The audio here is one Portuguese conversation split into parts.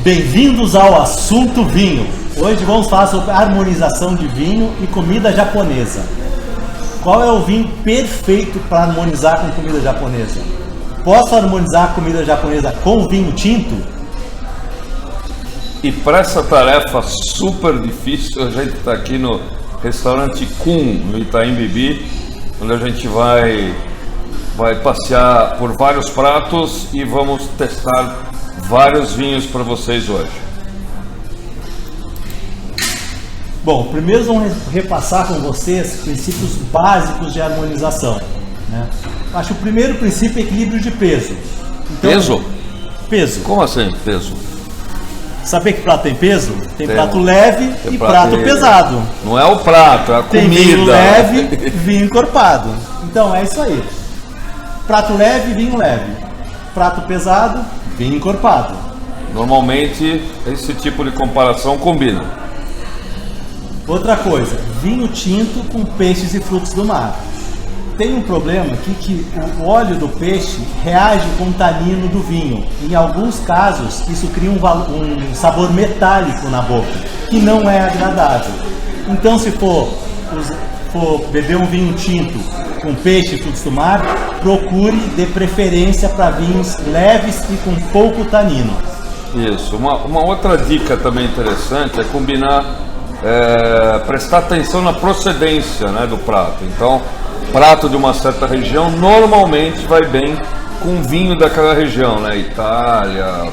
Bem-vindos ao assunto vinho. Hoje vamos falar sobre harmonização de vinho e comida japonesa. Qual é o vinho perfeito para harmonizar com comida japonesa? Posso harmonizar comida japonesa com vinho tinto? E para essa tarefa super difícil, a gente está aqui no restaurante Kun, no Itaim Bibi, onde a gente vai passear por vários pratos e vamos testar vários vinhos para vocês hoje. Bom, primeiro vamos repassar com vocês princípios básicos de harmonização, né? Acho que o primeiro princípio é equilíbrio de peso. Então, peso? Peso. Como assim, peso? Saber que prato tem peso? Tem prato leve e prato pesado. Não é o prato, é a tem comida. Vinho leve, vinho encorpado. Então é isso aí. Prato leve, vinho leve. Prato pesado, vinho encorpado. Normalmente esse tipo de comparação combina. Outra coisa, vinho tinto com peixes e frutos do mar. Tem um problema aqui que o óleo do peixe reage com o tanino do vinho. Em alguns casos, isso cria um sabor metálico na boca, que não é agradável. Então, se for beber um vinho tinto com peixe e frutos do mar, procure, dê preferência para vinhos leves e com pouco tanino. Isso. Uma outra dica também interessante é combinar, prestar atenção na procedência, né, do prato. Então, prato de uma certa região normalmente vai bem com vinho daquela região, né? Itália,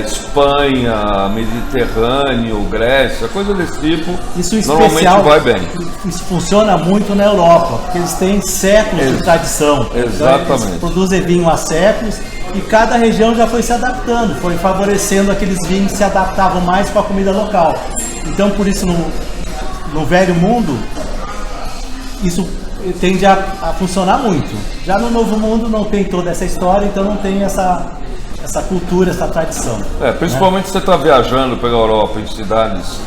Espanha, Mediterrâneo, Grécia, coisa desse tipo. Isso normalmente vai bem. Isso funciona muito na Europa, porque eles têm séculos de tradição. Exatamente. Então, eles produzem vinho há séculos e cada região já foi se adaptando, foi favorecendo aqueles vinhos que se adaptavam mais com a comida local. Então, por isso, no velho mundo, isso tende a funcionar muito. Já no novo mundo não tem toda essa história, então não tem essa cultura, essa tradição. Principalmente se você está viajando pela Europa em cidades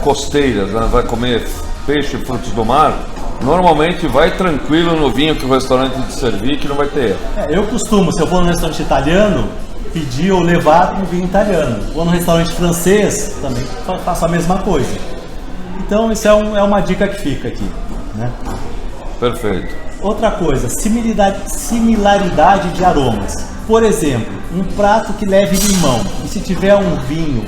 costeiras, né? Vai comer peixe e frutos do mar, normalmente vai tranquilo no vinho que o restaurante te servir, que não vai ter. Eu costumo, se eu vou no restaurante italiano, pedir ou levar um vinho italiano. Vou no restaurante francês, também faço a mesma coisa. Então isso é uma dica que fica aqui, né? Perfeito. Outra coisa, similaridade de aromas. Por exemplo, um prato que leve limão, e se tiver um vinho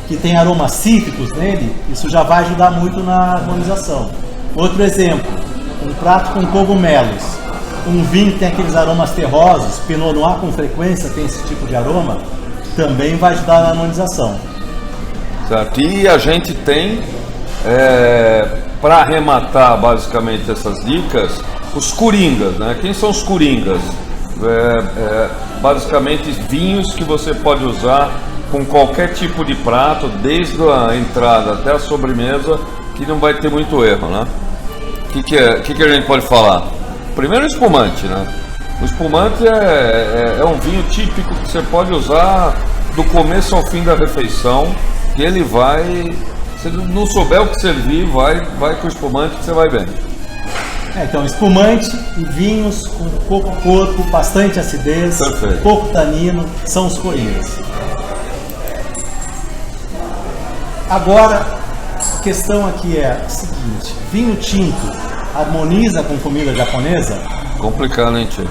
que tem aromas cítricos nele, isso já vai ajudar muito na harmonização. Outro exemplo, um prato com cogumelos. Um vinho que tem aqueles aromas terrosos, Pinot Noir com frequência tem esse tipo de aroma, também vai ajudar na harmonização. Certo. E a gente tem, para arrematar basicamente essas dicas, os coringas, né? Quem são os coringas? Basicamente vinhos que você pode usar com qualquer tipo de prato, desde a entrada até a sobremesa, que não vai ter muito erro, né? O que a gente pode falar? Primeiro, o espumante, né? O espumante é um vinho típico que você pode usar do começo ao fim da refeição, que ele vai, se não souber o que servir, vai com o espumante que você vai bem. Então, espumante e vinhos com pouco corpo, bastante acidez, perfeito, pouco tanino, são os coringas. Agora, a questão aqui é a seguinte: vinho tinto harmoniza com comida japonesa? Complicado, hein, tio?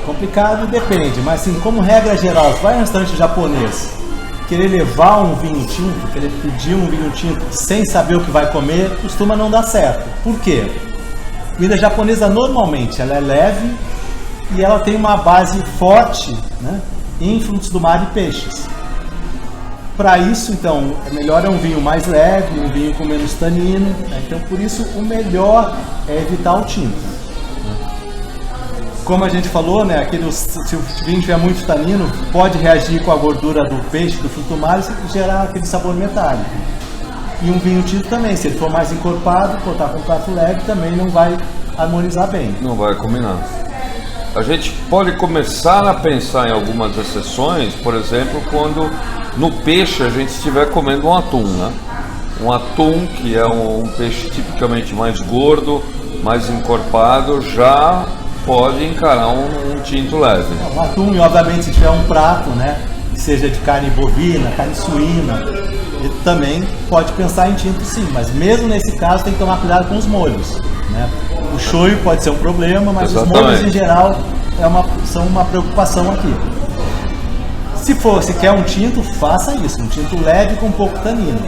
Complicado depende, mas assim, como regra geral, vai no restaurante japonês, querer levar um vinho tinto, querer pedir um vinho tinto sem saber o que vai comer, costuma não dar certo. Por quê? A comida japonesa normalmente ela é leve e ela tem uma base forte, né, em frutos do mar e peixes. Para isso, então, melhor é um vinho mais leve, um vinho com menos tanino, né? Então, por isso, o melhor é evitar o tinto. Como a gente falou, né, se o vinho tiver muito tanino, pode reagir com a gordura do peixe, do fruto do mar e gerar aquele sabor metálico. E um vinho tinto também, se ele for mais encorpado, botar com prato leve, também não vai harmonizar bem. Não vai combinar. A gente pode começar a pensar em algumas exceções, por exemplo, quando no peixe a gente estiver comendo um atum, né? Um atum, que é um peixe tipicamente mais gordo, mais encorpado, já pode encarar um tinto leve. O atum, e obviamente, se tiver um prato, né, seja de carne bovina, carne suína, ele também pode pensar em tinto sim, mas mesmo nesse caso tem que tomar cuidado com os molhos, né? O shoyu pode ser um problema, mas os molhos em geral são uma preocupação aqui. Se quer um tinto, faça isso, um tinto leve com pouco tanino.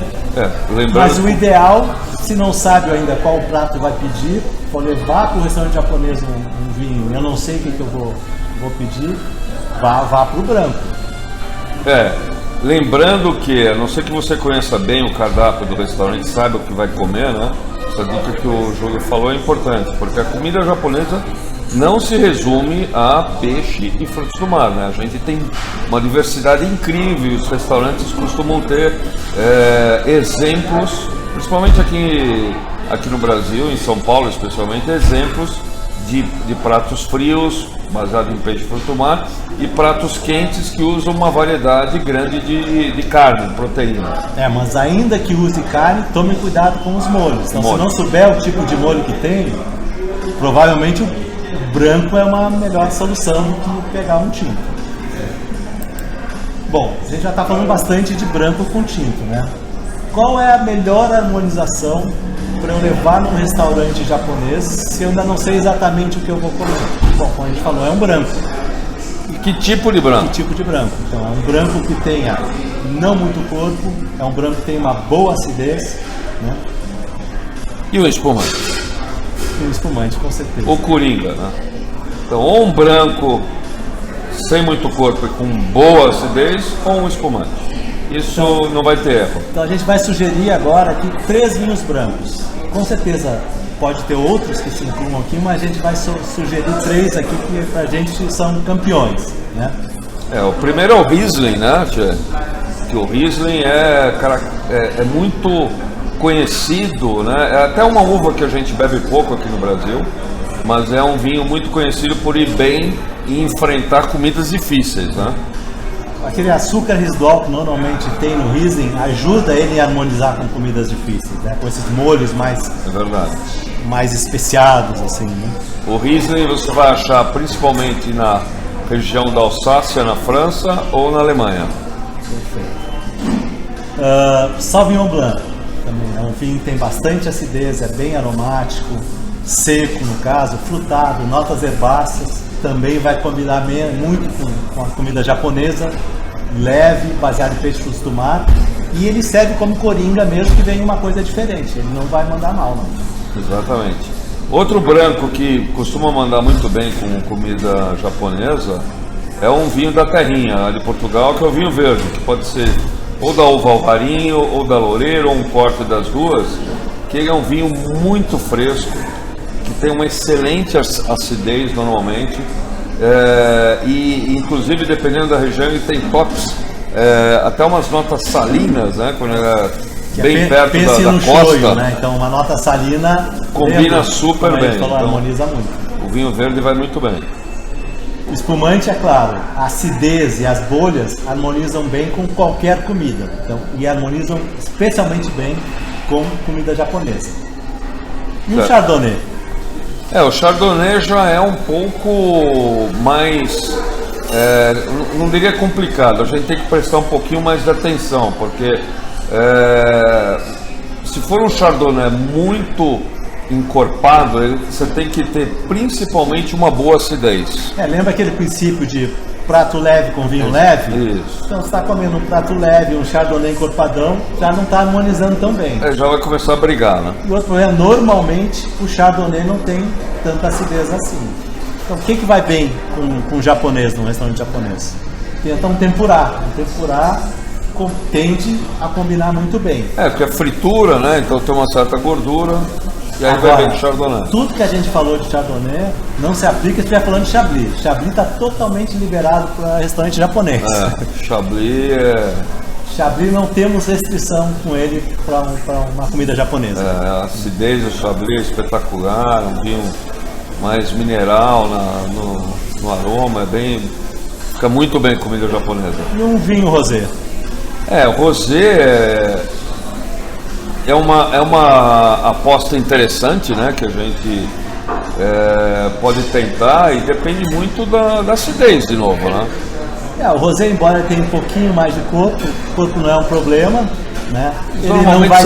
Mas o ideal, se não sabe ainda qual prato vai pedir, for levar para o restaurante japonês um vinho, eu não sei o que eu vou pedir, vá para o branco. Lembrando que, a não ser que você conheça bem o cardápio do restaurante, saiba o que vai comer, né? Essa dica que o Júlio falou é importante, porque a comida japonesa não se resume a peixe e frutos do mar, né? A gente tem uma diversidade incrível, os restaurantes costumam ter exemplos, principalmente aqui no Brasil, em São Paulo especialmente, exemplos de pratos frios, baseados em peixe e frutos do mar, e pratos quentes que usam uma variedade grande de carne, proteína. Mas ainda que use carne, tome cuidado com os molhos. Então, se não souber o tipo de molho que tem, provavelmente o branco é uma melhor solução do que pegar um tinto. Bom, a gente já está falando bastante de branco com tinto, né? Qual é a melhor harmonização para eu levar num restaurante japonês se eu ainda não sei exatamente o que eu vou comer? Bom, como a gente falou, é um branco. E que tipo de branco? Que tipo de branco? Então, é um branco que tenha não muito corpo, é um branco que tenha uma boa acidez, né? E o espumante? Um espumante, com certeza. O coringa, né? Então, ou um branco sem muito corpo e com boa acidez, ou um espumante. Isso então, não vai ter erro. Então a gente vai sugerir agora aqui 3 vinhos brancos. Com certeza pode ter outros que se incluam aqui, mas a gente vai sugerir 3 aqui que pra gente são campeões, né? O primeiro é o Riesling, né, Tchê? Que o Riesling é muito conhecido, né? É até uma uva que a gente bebe pouco aqui no Brasil, mas é um vinho muito conhecido por ir bem e enfrentar comidas difíceis, né? Aquele açúcar residual que normalmente tem no Riesling ajuda ele a harmonizar com comidas difíceis, né? Com esses molhos mais especiados, assim, né? O Riesling você vai achar principalmente na região da Alsácia, na França, ou na Alemanha. Perfeito. Sauvignon Blanc também é um vinho que tem bastante acidez, é bem aromático, seco no caso, frutado, notas herbáceas, também vai combinar muito com a comida japonesa, leve, baseado em peixe frutos do mar, e ele serve como coringa mesmo, que vem uma coisa diferente, ele não vai mandar mal, não. Exatamente. Outro branco que costuma mandar muito bem com comida japonesa é um vinho da terrinha, lá de Portugal, que é o vinho verde, que pode ser ou da uva alvarinho, ou da loureiro, ou um corte das duas, que ele é um vinho muito fresco, que tem uma excelente acidez normalmente, e inclusive dependendo da região ele tem toques, até umas notas salinas, né, quando ele é bem perto da costa, shoyu, né? Então uma nota salina combina super bem, então, harmoniza muito. O vinho verde vai muito bem. O espumante, é claro, a acidez e as bolhas harmonizam bem com qualquer comida, então, e harmonizam especialmente bem com comida japonesa. E o Chardonnay? O Chardonnay já é um pouco mais, não diria complicado, a gente tem que prestar um pouquinho mais de atenção, porque se for um Chardonnay muito encorpado, você tem que ter principalmente uma boa acidez. Lembra aquele princípio de prato leve com vinho leve? Isso. Então você está comendo um prato leve, um Chardonnay encorpadão, já não está harmonizando tão bem. Já vai começar a brigar, né? E outro problema, normalmente o Chardonnay não tem tanta acidez assim. Então o que vai bem com japonês, num restaurante japonês? Tenta um tempurá. Um tempurá tende a combinar muito bem. Porque é fritura, né? Então tem uma certa gordura. E aí agora, vai bem de Chardonnay. Tudo que a gente falou de Chardonnay não se aplica se estiver falando de Chablis. Chablis está totalmente liberado para restaurante japonês. Chablis não temos restrição com ele para uma comida japonesa. A acidez do Chablis é espetacular, um vinho mais mineral no aroma, fica muito bem com comida japonesa. E um vinho rosé? O rosé é uma aposta interessante, né, que a gente pode tentar, e depende muito da acidez de novo, né? O rosé, embora tenha um pouquinho mais de corpo, o corpo não é um problema, né? Ele Normalmente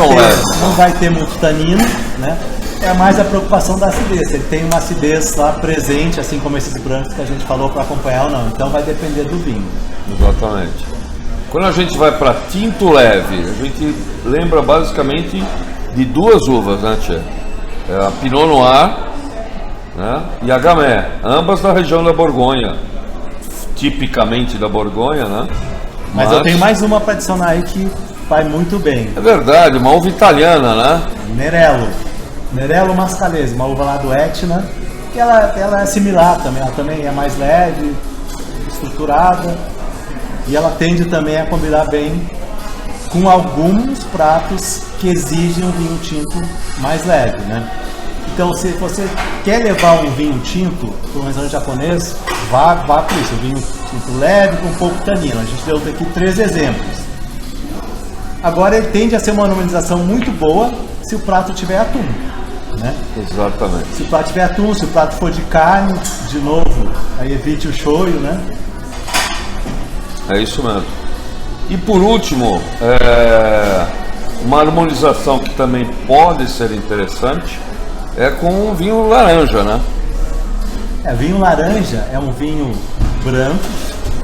não vai ter muito tanino, né? É mais a preocupação da acidez. Ele tem uma acidez lá presente, assim como esses brancos que a gente falou, para acompanhar ou não. Então vai depender do vinho. Exatamente. Quando a gente vai para tinto leve, a gente lembra basicamente de duas uvas, né, tia? A Pinot Noir, né, e a Gamay, ambas da região da Borgonha, tipicamente da Borgonha, né? Mas eu tenho mais uma para adicionar aí que vai muito bem. É verdade, uma uva italiana, né? Nerello Mascalese, uma uva lá do Etna, que ela é similar também, ela também é mais leve, estruturada, e ela tende também a combinar bem com alguns pratos que exigem um vinho tinto mais leve, né? Então, se você quer levar um vinho tinto para um restaurante japonês, vá por isso, um vinho tinto leve com pouco tanino. A gente deu aqui 3 exemplos. Agora, ele tende a ser uma harmonização muito boa se o prato tiver atum, né? Exatamente. Se o prato tiver atum, se o prato for de carne, de novo, aí evite o shoyu, né? É isso mesmo. E por último, uma harmonização que também pode ser interessante é com o vinho laranja, né? Vinho laranja é um vinho branco,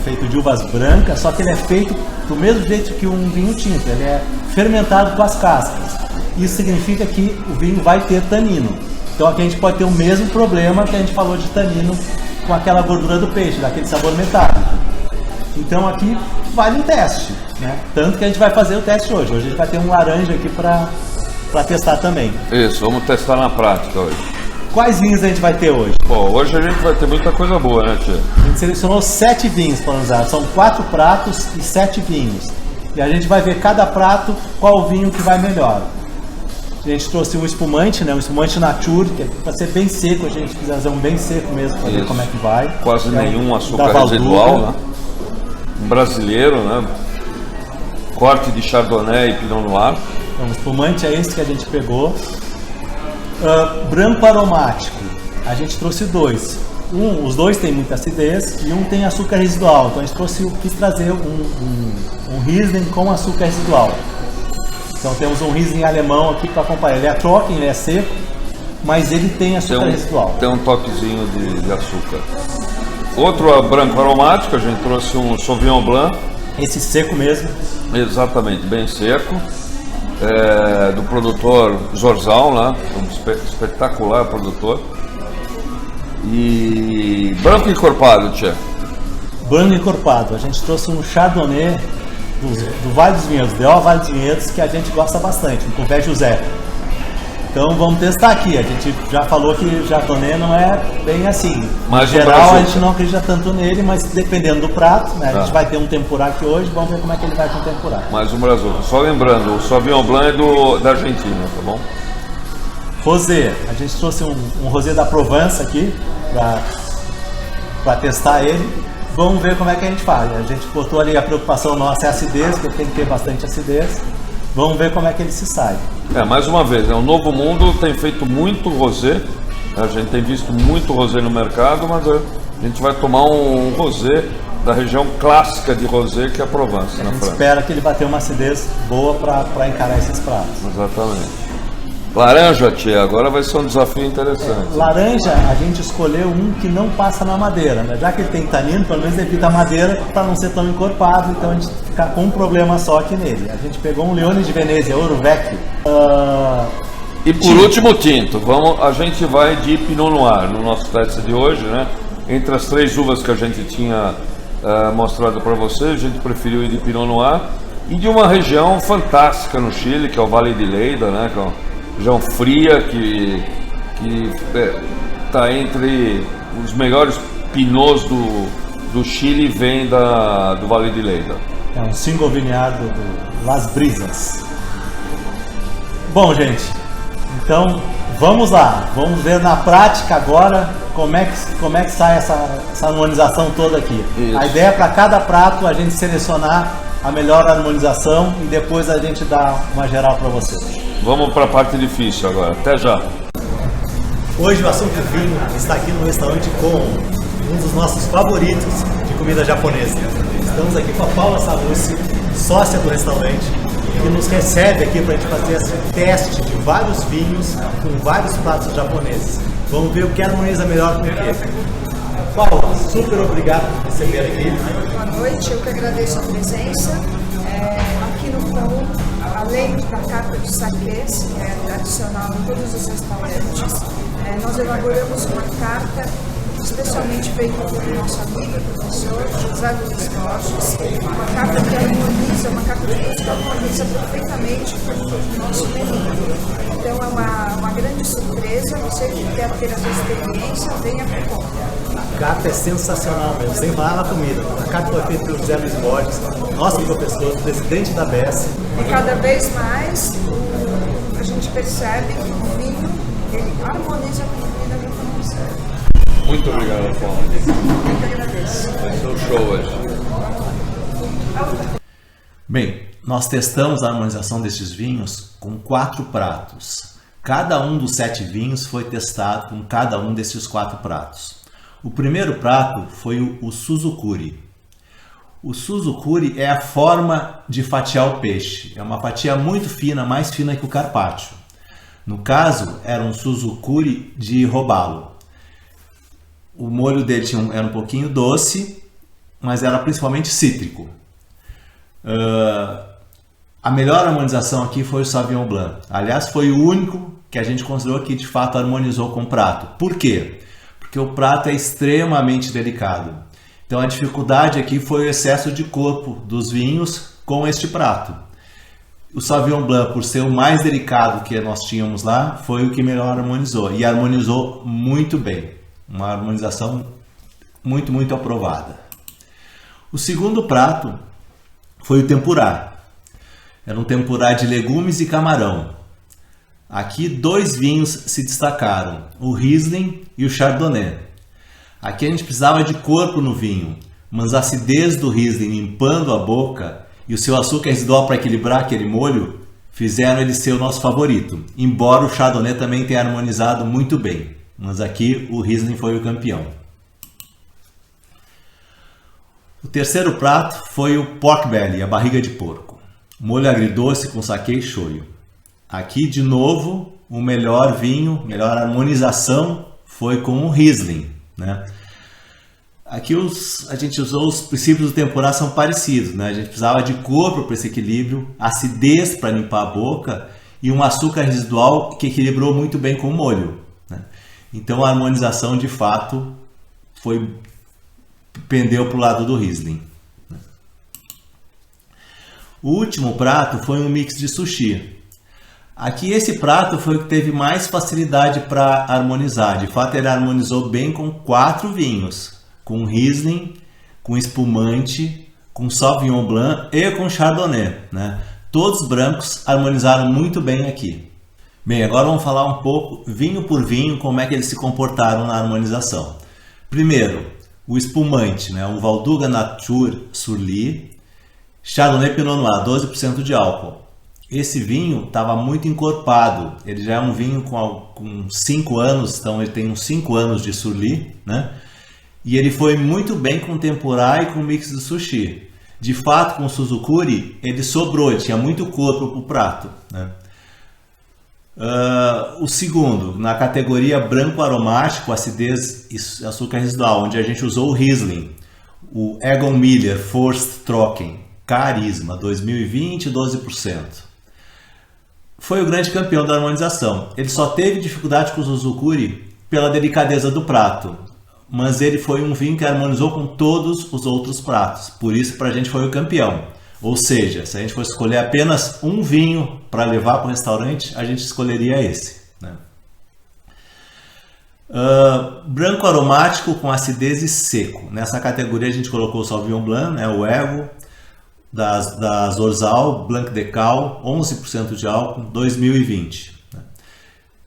feito de uvas brancas, só que ele é feito do mesmo jeito que um vinho tinto, ele é fermentado com as cascas. Isso significa que o vinho vai ter tanino. Então aqui a gente pode ter o mesmo problema que a gente falou de tanino com aquela gordura do peixe, daquele sabor metálico. Então aqui vale um teste, né? Tanto que a gente vai fazer o teste hoje. Hoje a gente vai ter um laranja aqui para testar também. Isso, vamos testar na prática hoje. Quais vinhos a gente vai ter hoje? Bom, hoje a gente vai ter muita coisa boa, né, tia? A gente selecionou 7 vinhos para usar. São 4 pratos e 7 vinhos. E a gente vai ver cada prato qual vinho que vai melhor. A gente trouxe um espumante, né? Um espumante nature, que é para ser bem seco. A gente quiser fazer um bem seco mesmo para ver como é que vai. Quase nenhum açúcar residual, né? Um brasileiro, né? Corte de Chardonnay e Pinot Noir. Então, o espumante é esse que a gente pegou. Branco aromático, a gente trouxe 2. Os 2 têm muita acidez e um tem açúcar residual. Então a gente quis trazer um Riesling com açúcar residual. Então temos um Riesling alemão aqui para acompanhar. Ele é trocken, ele é seco, mas ele tem açúcar residual. Tem um toquezinho de açúcar. Outro branco aromático, a gente trouxe um Sauvignon Blanc. Esse seco mesmo. Exatamente, bem seco. Do produtor Zorzal, né? Um espetacular produtor. E branco encorpado, tia. Branco encorpado. A gente trouxe um Chardonnay do Vale dos Vinhedos, D.O. Vale dos Vinhedos, que a gente gosta bastante, um Cuvée José. Então vamos testar aqui. A gente já falou que o Chardonnay não é bem assim. Mas em geral a gente não acredita tanto nele, mas dependendo do prato, né? A gente vai ter um tempurá aqui hoje, vamos ver como é que ele vai com o tempurá. Mais um Brasil. Só lembrando, o Sauvignon Blanc é da Argentina, tá bom? Rosé. A gente trouxe um rosé da Provence aqui para testar ele. Vamos ver como é que a gente faz. A gente botou ali a preocupação nossa é a acidez, porque tem que ter bastante acidez. Vamos ver como é que ele se sai. Mais uma vez, o Novo Mundo tem feito muito rosé. A gente tem visto muito rosé no mercado, mas a gente vai tomar um rosé da região clássica de rosé, que é a Provence, na França. Espera que ele vai ter uma acidez boa para encarar esses pratos. Exatamente. Laranja, tia, agora vai ser um desafio interessante. Laranja, a gente escolheu um que não passa na madeira, né? Já que ele tem tanino, pelo menos evita a madeira para não ser tão encorpado, então a gente fica com um problema só aqui nele. A gente pegou um Leone de Venezia, Ouro Vecchio. E por último, tinto. A gente vai de Pinot Noir no nosso teste de hoje, né? Entre as 3 uvas que a gente tinha mostrado para vocês, a gente preferiu ir de Pinot Noir e de uma região fantástica no Chile, que é o Vale de Leyda, né? Que é uma região fria que está entre os melhores pinots do Chile, vem do Vale de Leyda. É um single vineyard do Las Brisas. Bom, gente, então vamos lá, vamos ver na prática agora como é que sai essa harmonização toda aqui. Isso. A ideia é para cada prato a gente selecionar a melhor harmonização e depois a gente dá uma geral para vocês. Vamos para a parte difícil agora. Até já. Hoje o assunto vinho está aqui no restaurante com um dos nossos favoritos de comida japonesa. Estamos aqui com a Paula Salucci, sócia do restaurante, que nos recebe aqui para a gente fazer esse teste de vários vinhos com vários pratos japoneses. Vamos ver o que harmoniza melhor com o que. Paula, super obrigado por receber aqui. Boa noite, eu que agradeço a presença. Aqui no Pão, além da carta de saquês, que é tradicional em todos os restaurantes, nós elaboramos uma carta especialmente feita pelo nosso amigo e professor José Luiz Borges, uma carta que harmoniza, uma carta de vinhos que harmoniza perfeitamente com o nosso menu. Então é uma grande surpresa, você que quer ter essa experiência, venha para o Pão. A carta é sensacional mesmo, sem falar na comida. A carta foi feita pelo José Luiz Borges, nosso professor, presidente da BS. E cada vez mais a gente percebe que o vinho ele harmoniza com a comida japonesa. Muito obrigado, Paulo. Eu que agradeço. Esse é o show hoje. Bem, nós testamos a harmonização destes vinhos com 4 pratos. Cada um dos 7 vinhos foi testado com cada um desses 4 pratos. O primeiro prato foi o Suzukuri. O Suzukuri é a forma de fatiar o peixe. É uma fatia muito fina, mais fina que o carpaccio. No caso, era um Suzukuri de robalo. O molho dele era um pouquinho doce, mas era principalmente cítrico. A melhor harmonização aqui foi o Sauvignon Blanc. Aliás, foi o único que a gente considerou que de fato harmonizou com o prato. Por quê? Porque o prato é extremamente delicado. Então a dificuldade aqui foi o excesso de corpo dos vinhos com este prato. O Sauvignon Blanc, por ser o mais delicado que nós tínhamos lá, foi o que melhor harmonizou. E harmonizou muito bem. Uma harmonização muito, muito aprovada. O segundo prato foi o tempurá. Era um tempurá de legumes e camarão. Aqui 2 vinhos se destacaram, o Riesling e o Chardonnay. Aqui a gente precisava de corpo no vinho, mas a acidez do Riesling limpando a boca e o seu açúcar residual para equilibrar aquele molho fizeram ele ser o nosso favorito, embora o Chardonnay também tenha harmonizado muito bem. Mas aqui o Riesling foi o campeão. O terceiro prato foi o pork belly, a barriga de porco. Molho agridoce com saquê e shoyu. Aqui de novo o melhor vinho, melhor harmonização foi com o Riesling, né? Aqui a gente usou os princípios do tempurá são parecidos, né? A gente precisava de corpo para esse equilíbrio, acidez para limpar a boca e um açúcar residual que equilibrou muito bem com o molho, né? Então a harmonização de fato pendeu para o lado do Riesling. O último prato foi um mix de sushi. Aqui esse prato foi o que teve mais facilidade para harmonizar. De fato ele harmonizou bem com 4 vinhos. Com Riesling, com espumante, com Sauvignon Blanc e com Chardonnay, né? Todos brancos harmonizaram muito bem aqui. Bem, agora vamos falar um pouco, vinho por vinho, como é que eles se comportaram na harmonização. Primeiro, o espumante, né? Um Valduga Nature Surly, Chardonnay Pinot Noir, 12% de álcool. Esse vinho estava muito encorpado, ele já é um vinho com 5 anos, então ele tem uns 5 anos de Surly, né? E ele foi muito bem com tempurá e com mix de sushi. De fato, com o Suzukuri, ele sobrou, ele tinha muito corpo para o prato, né? O segundo, na categoria branco aromático, acidez e açúcar residual, onde a gente usou o Riesling, o Egon Miller Forst Trocken, Carisma, 2020, 12%. Foi o grande campeão da harmonização. Ele só teve dificuldade com o Suzukuri pela delicadeza do prato, mas ele foi um vinho que harmonizou com todos os outros pratos, por isso para a gente foi o campeão. Ou seja, se a gente fosse escolher apenas um vinho para levar para o restaurante, a gente escolheria esse, né? Branco aromático com acidez e seco. Nessa categoria a gente colocou o Sauvignon Blanc, né, o Ego, da Zorzal, Blanc de Cal, 11% de álcool, 2020.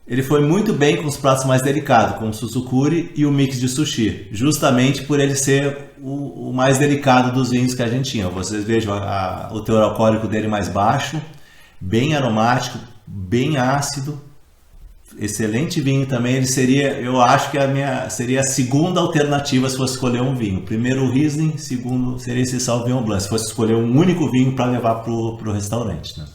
Ele foi muito bem com os pratos mais delicados, como o Suzukuri e o mix de sushi, justamente por ele ser o mais delicado dos vinhos que a gente tinha. Vocês vejam o teor alcoólico dele mais baixo, bem aromático, bem ácido, Excelente vinho também. Ele seria, eu acho que seria a segunda alternativa se fosse escolher um vinho. Primeiro o Riesling, segundo seria esse Sauvignon Blanc, se fosse escolher um único vinho para levar para o restaurante, né?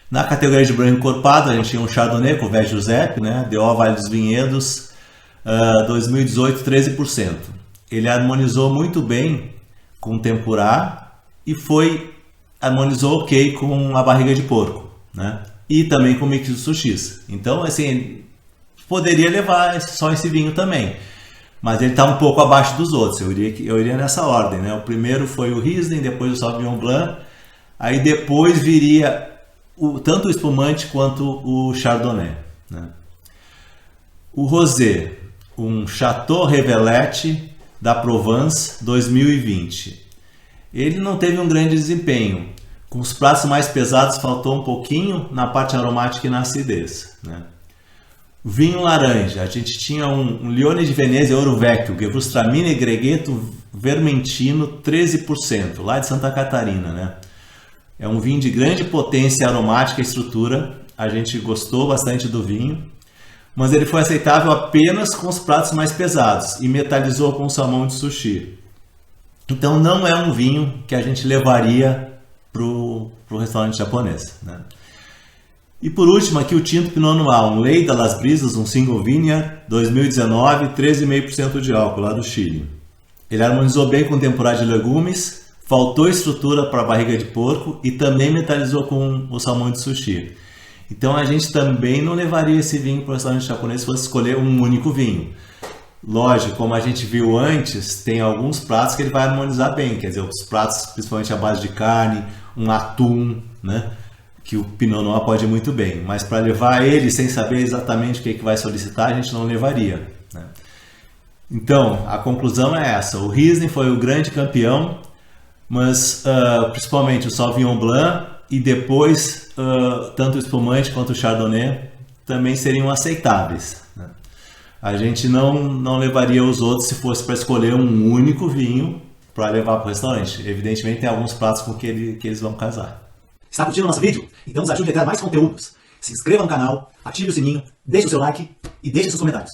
Na categoria de branco encorpado, a gente tinha um Chardonnay com o Velho Giuseppe, né? DO Vale dos Vinhedos, 2018, 13%. Ele harmonizou muito bem com o tempurá e harmonizou ok com a barriga de porco, né? E também com o mix de sushis. Então, assim, poderia levar só esse vinho também. Mas ele está um pouco abaixo dos outros. Eu iria nessa ordem, né? O primeiro foi o Riesling, depois o Sauvignon Blanc. Aí depois viria tanto o espumante quanto o Chardonnay, né? O Rosé, um Chateau Revelette da Provence 2020. Ele não teve um grande desempenho. Com os pratos mais pesados faltou um pouquinho na parte aromática e na acidez, né? Vinho laranja, a gente tinha um Lione di Venezia Ouro Vecchio, Gewürztraminer Gregeto Vermentino 13%, lá de Santa Catarina, né? É um vinho de grande potência aromática e estrutura, a gente gostou bastante do vinho, mas ele foi aceitável apenas com os pratos mais pesados e metalizou com o salmão de sushi. Então não é um vinho que a gente levaria para o restaurante japonês, né? E por último aqui o tinto Pinot Noir, um Ley das Brisas, um Single Vineyard 2019, 13,5% de álcool lá do Chile. Ele harmonizou bem com o tempurá de legumes, faltou estrutura para a barriga de porco e também metalizou com o salmão de sushi. Então a gente também não levaria esse vinho para o restaurante japonês se fosse escolher um único vinho. Lógico, como a gente viu antes, tem alguns pratos que ele vai harmonizar bem, quer dizer, os pratos principalmente à base de carne, um atum, né, que o Pinot Noir pode ir muito bem, mas para levar ele sem saber exatamente o que vai solicitar, a gente não levaria, né? Então, a conclusão é essa, o Riesling foi o grande campeão, mas principalmente o Sauvignon Blanc e depois tanto o espumante quanto o Chardonnay também seriam aceitáveis, né? A gente não levaria os outros se fosse para escolher um único vinho para levar para o restaurante. Evidentemente tem alguns pratos com que eles vão casar. Está curtindo o nosso vídeo? Então nos ajude a criar mais conteúdos. Se inscreva no canal, ative o sininho, deixe o seu like e deixe seus comentários.